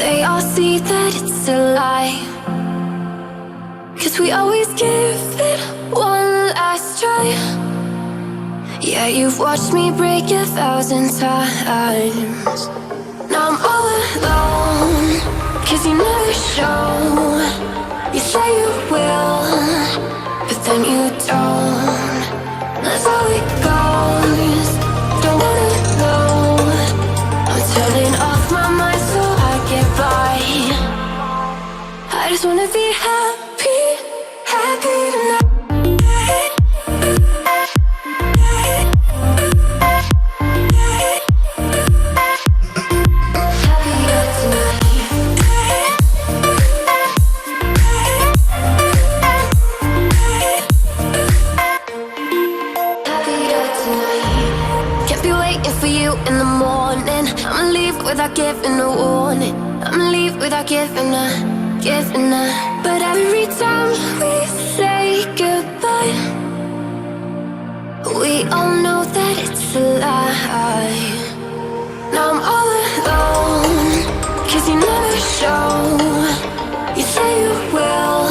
they all see that it's a lie. 'Cause we always give it one last try. Yeah, you've watched me break 1,000 times. Now I'm all alone, 'cause you never show. You say you will, but then you don't. That's how it goes. Don't wanna know. I'm turning off my mind so I get by. I just wanna be happy, happy tonight. Without giving a warning, I'ma leave without giving a. But every time we say goodbye, we all know that it's a lie. Now I'm all alone, 'cause you never show. You say you will,